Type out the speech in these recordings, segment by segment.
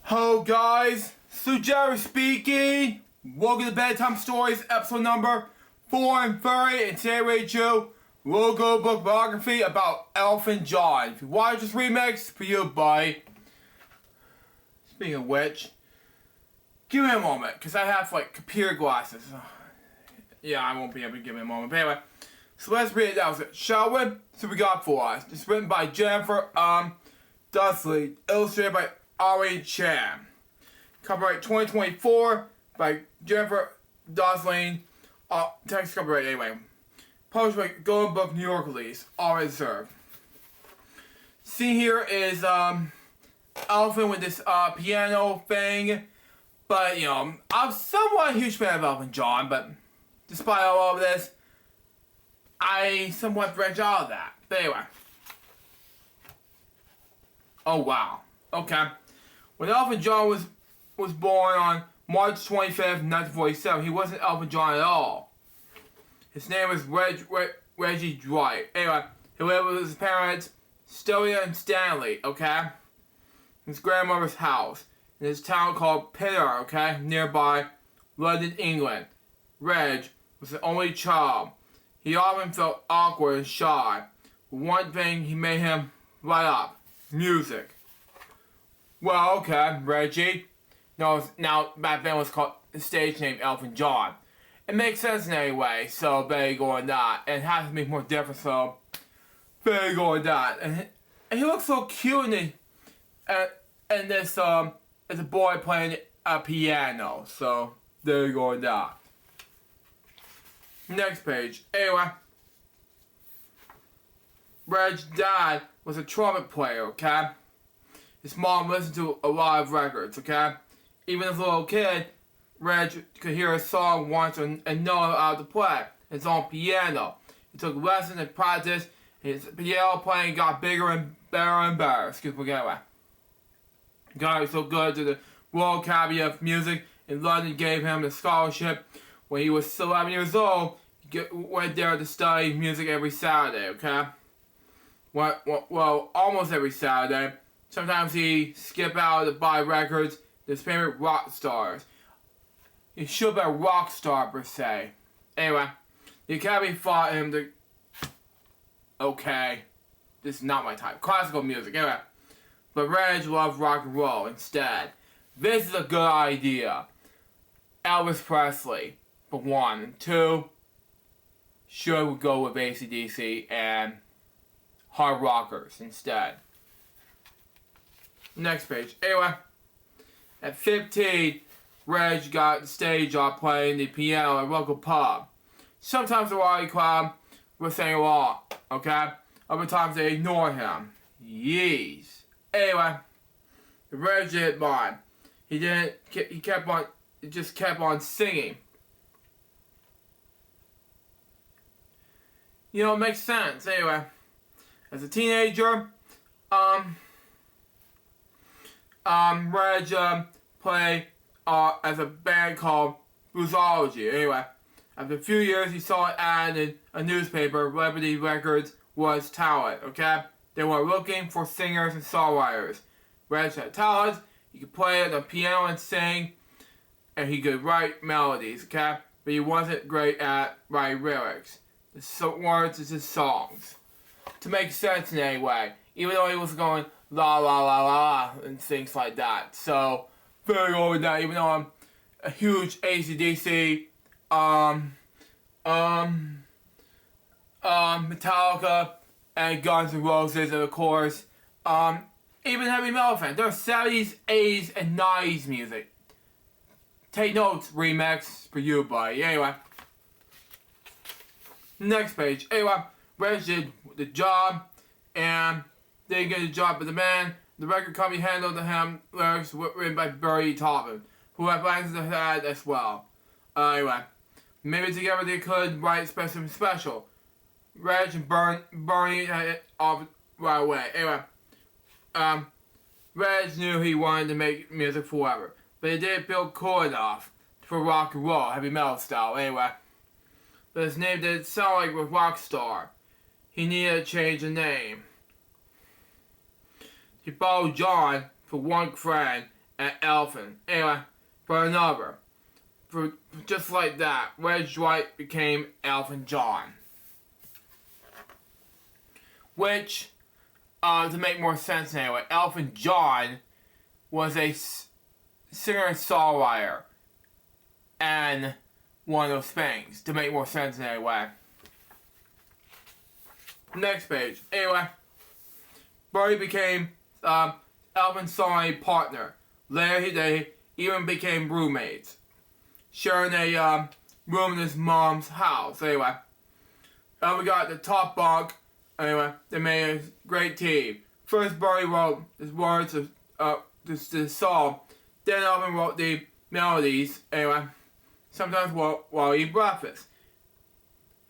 Hello guys, Jerry speaking. Welcome to Bedtime Stories, episode number 4 and 30. And today we do logo book biography about Elton John. If you watch this remix, for you, buddy. Speaking of which, give me a moment, because I have like computer glasses. Yeah, I won't be able to give me a moment. But anyway, so let's read it out, shall we? So we got for us. It's written by Jennifer Dudley, illustrated by Ari Chan. Copyright 2024 by Jennifer Dudley. Text copyright anyway. Published by Golden Book New York release. All reserved. See here is Elton with this piano thing. But you know, I'm somewhat a huge fan of Elton John, but despite all of this, I somewhat branch out of that. But anyway. Oh wow. Okay. When Elton John was born on March 25th, 1947, he wasn't Elton John at all. His name was Reggie Dwight. Anyway, he lived with his parents, Stoya and Stanley, okay? His grandmother's house in this town called Pinner, okay? Nearby London, England. Reg was the only child. He often felt awkward and shy. But one thing he made him light up: music. Well, okay, Reggie. No, now back then it was called the stage name Elton John. It makes sense in any way, so better go on that. And it has to be more different, so better go on that. And he looks so cute in this as a boy playing a piano. So there you go on that. Next page. Anyway, Reg's dad was a trumpet player, okay? His mom listened to a lot of records, okay? Even as a little kid, Reg could hear a song once and know how to play his own piano. He took lessons and practiced. His piano playing got bigger and better. Excuse me, anyway. Got so good to the Royal Academy of Music in London gave him the scholarship. When he was 11 years old, he went there to study music every Saturday, okay? Well, almost every Saturday. Sometimes he skipped out to buy records, his favorite rock stars. He should be a rock star per se. Anyway, the Academy fought him to... Okay, this is not my type. Classical music, anyway. But Reg loved rock and roll instead. This is a good idea. Elvis Presley, for one. And two, should we go with AC/DC and hard rockers instead. Next page. Anyway, at 15, Reg got the stage job playing the piano at a local pub. Sometimes the Raleigh crowd would sing along, okay? Other times they ignored him. Yeez. Anyway, Reg didn't mind. He just kept on singing. You know, it makes sense. Anyway, as a teenager, Reg played as a band called Bluesology. Anyway, after a few years, he saw an ad in a newspaper. Liberty Records was talent, okay? They were looking for singers and songwriters. Reg had talent. He could play the piano and sing, and he could write melodies, okay? But he wasn't great at writing lyrics. The words is his songs. To make sense in any way, even though he was going la la la la and things like that. So very over that, even though I'm a huge AC/DC, Metallica and Guns N' Roses, and of course, even heavy metal fan. There's 70s, 80s, and 90s music. Take notes, remix for you, buddy. Anyway, next page. Anyway, Reg did the job and didn't get the job with the band. The record company handled the lyrics written by Bertie Taupin, who had plans to that as well. Anyway, maybe together they could write something special. Reg and Bernie had it off right away. Anyway, Reg knew he wanted to make music forever, but he didn't feel cool enough for rock and roll, heavy metal style. Anyway, but his name didn't sound like a rock star. He needed to change the name. He borrowed John for one friend and Elton. Anyway, for another. Just like that, Red Dwight became Elton John. Which, to make more sense anyway, Elton John was a singer-songwriter and one of those things, to make more sense anyway. Next page. Anyway, Birdie became Elton's songwriting partner. Later, they even became roommates, sharing a room in his mom's house. Anyway, Elton got the top bunk. Anyway, they made a great team. First, Birdie wrote the words of the song. Then Elton wrote the melodies. Anyway, sometimes while eating breakfast.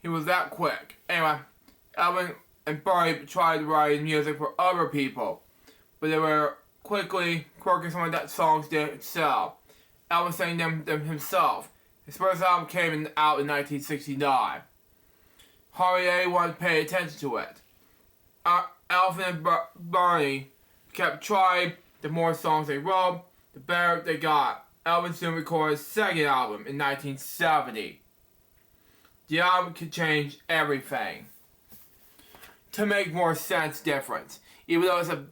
He was that quick. Anyway, Elton and Birdie tried to write music for other people, but they were quickly working some of that songs didn't sell. Elton sang them himself. His first album came out in 1969. Hardly anyone paid attention to it. Elton and Birdie kept trying. The more songs they wrote, the better they got. Elton soon recorded his second album in 1970. The album could change everything. To make more sense difference. Even though it's a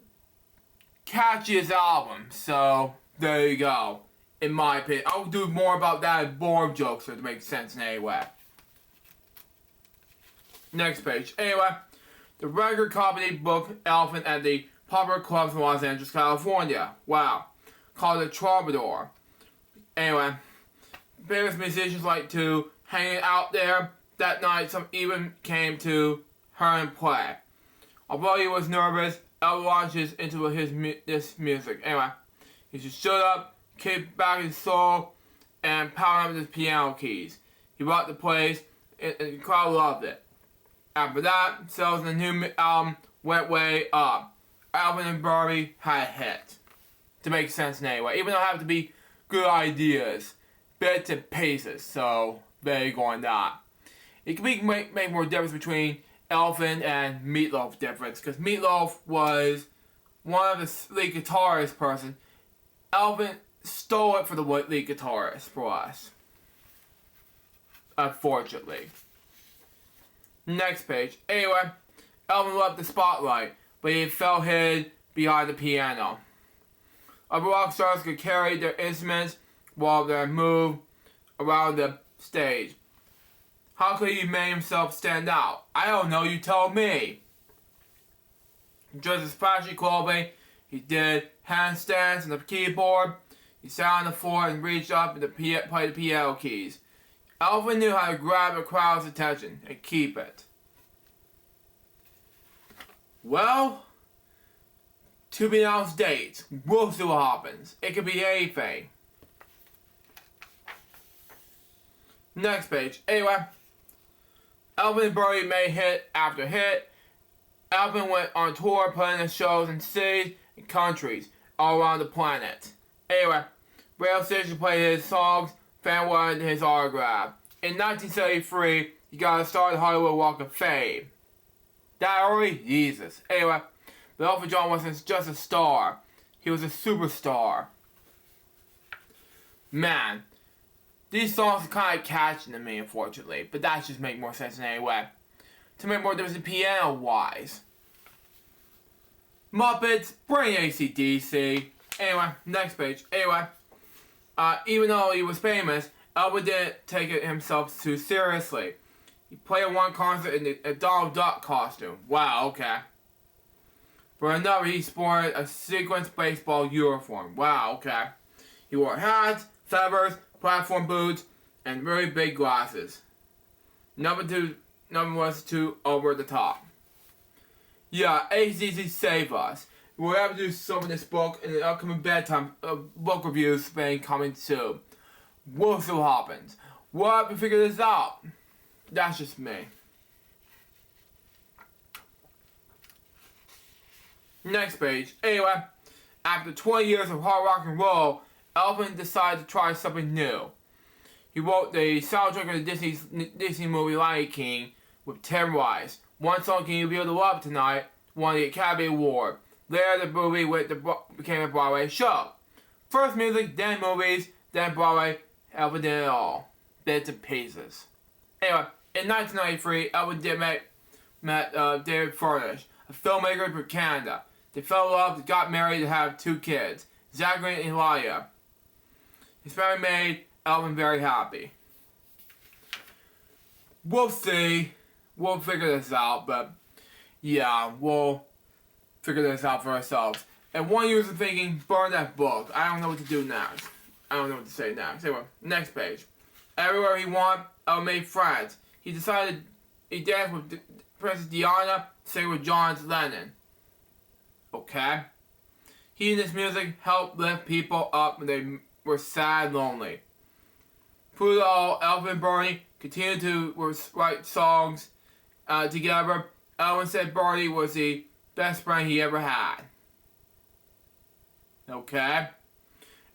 catchiest album, so there you go. In my opinion. I'll do more about that in Born Jokes to make sense in any way. Next page. Anyway, the record company booked Elton at the popular clubs in Los Angeles, California. Wow. Called the Troubadour. Anyway, famous musicians like to hang out there. That night, some even came to hear him play. Although he was nervous, Elton launches into this music. Anyway, he just stood up, kicked back his soul, and pounded up his piano keys. He rocked the place, and the crowd loved it. After that, sales in the new album went way up. Elton and Birdie had a hit. To make sense in any way. Even though it have to be good ideas. Bits and pieces. So, there you go on that. It can make more difference between Elton and Meatloaf difference. Because Meatloaf was one of the lead guitarist person. Elton stole it for the lead guitarist for us. Unfortunately. Next page. Anyway, Elton loved the spotlight, but he felt hid behind the piano. Other rock stars could carry their instruments while they move around the stage. How could he make himself stand out? I don't know, you tell me. Dressed in flashy clothing, he did handstands on the keyboard. He sat on the floor and reached up and played the piano keys. Elton knew how to grab a crowd's attention and keep it. Well, to be announced dates. We'll see what happens. It could be anything. Next page. Anyway, Elton and Birdie made hit after hit. Elton went on tour playing his shows in cities and countries all around the planet. Anyway, radio stations played his songs. Fan wanted his autograph. In 1973, he got a start at the Hollywood Walk of Fame. That early? Jesus. Anyway, but Elton John wasn't just a star. He was a superstar. Man, these songs are kind of catchy to me, unfortunately. But that just makes more sense in any way. To make more difference piano-wise. Muppets, bring AC/DC. Anyway, next page. Anyway, even though he was famous, Elton didn't take it himself too seriously. He played at one concert in a Donald Duck costume. Wow, okay. For another, he sported a sequence baseball uniform. Wow, okay. He wore hats, feathers, platform boots, and really big glasses. Number was too over the top. Yeah, AC/DC save us. We'll have to do some of this book in the upcoming Bedtime book reviews coming soon. We'll see what happens. We'll have to figure this out. That's just me. Next page. Anyway, after 20 years of hard rock and roll, Elton decided to try something new. He wrote the soundtrack of the Disney movie Lion King with Tim Rice. One song, Can You Feel the Love Tonight, won the Academy Award. Later, the movie became a Broadway show. First music, then movies, then Broadway. Elton did it all. Bits and pieces. Anyway, in 1993, Elton met David Furnish, a filmmaker from Canada. They fell in love, got married, and had 2 kids, Zachary and Elia. His family made Elton very happy. We'll see. We'll figure this out, but yeah, we'll figure this out for ourselves. And one user thinking, burn that book. I don't know what to do next. I don't know what to say next. Anyway, next page. Everywhere he went, Elton made friends. He decided he danced with Princess Diana, sang with John Lennon. Okay? He and his music helped lift people up when they were sad and lonely. Through it all, Elton and Bernie continued to write songs together. Elton said Bernie was the best friend he ever had. Okay?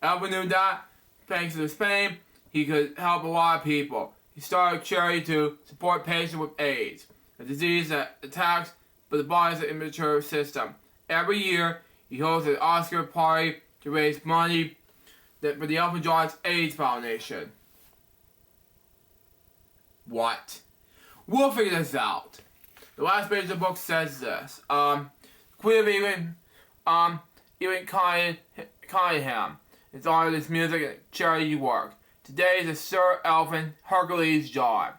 Elton knew that, thanks to his fame, he could help a lot of people. He started a charity to support patients with AIDS, a disease that attacks the body's immature system. Every year, he holds an Oscar party to raise money for the Elton John's AIDS Foundation. What? We'll figure this out. The last page of the book says this. Queen of England, Cunningham, is honored his music and charity work. Today is the Sir Elton Hercules John.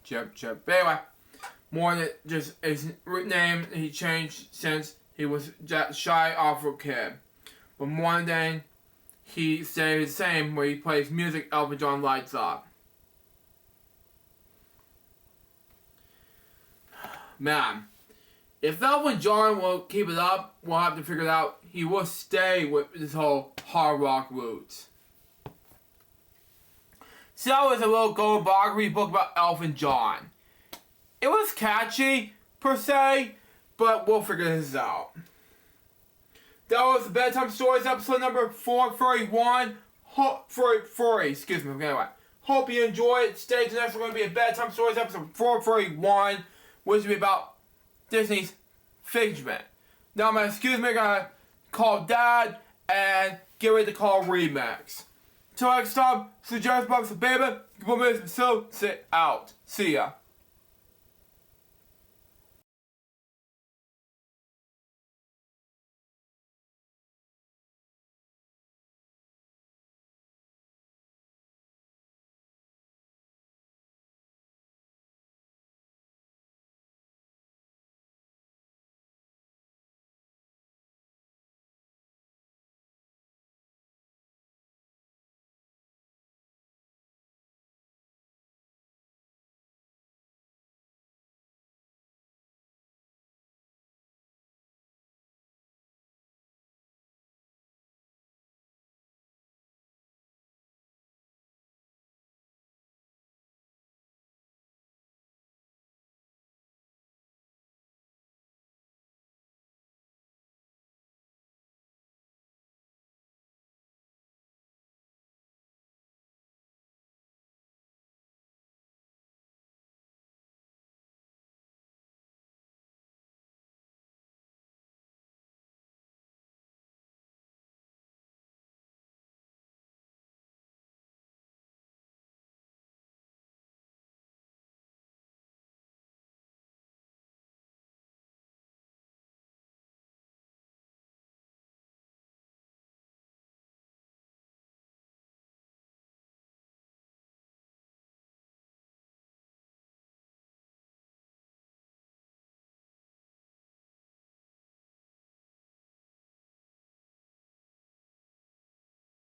Chip. Anyway, more than just his name he changed since he was just shy, awful kid. But one day, he stayed the same where he plays music Elton John lights up. Man, if Elton John will keep it up, we'll have to figure it out. He will stay with this whole hard rock roots. So that was a little gold biography book about Elton John. It was catchy, per se, but we'll figure this out. That was the Bedtime Stories episode number 431. Excuse me. Anyway, hope you enjoyed it. Stay tuned. Next, we're going to be a Bedtime Stories episode 431, which will be about Disney's Figment. Now, I'm going to call Dad and get ready to call Remix. Till next time, suggest box of baby. So sit out. See ya.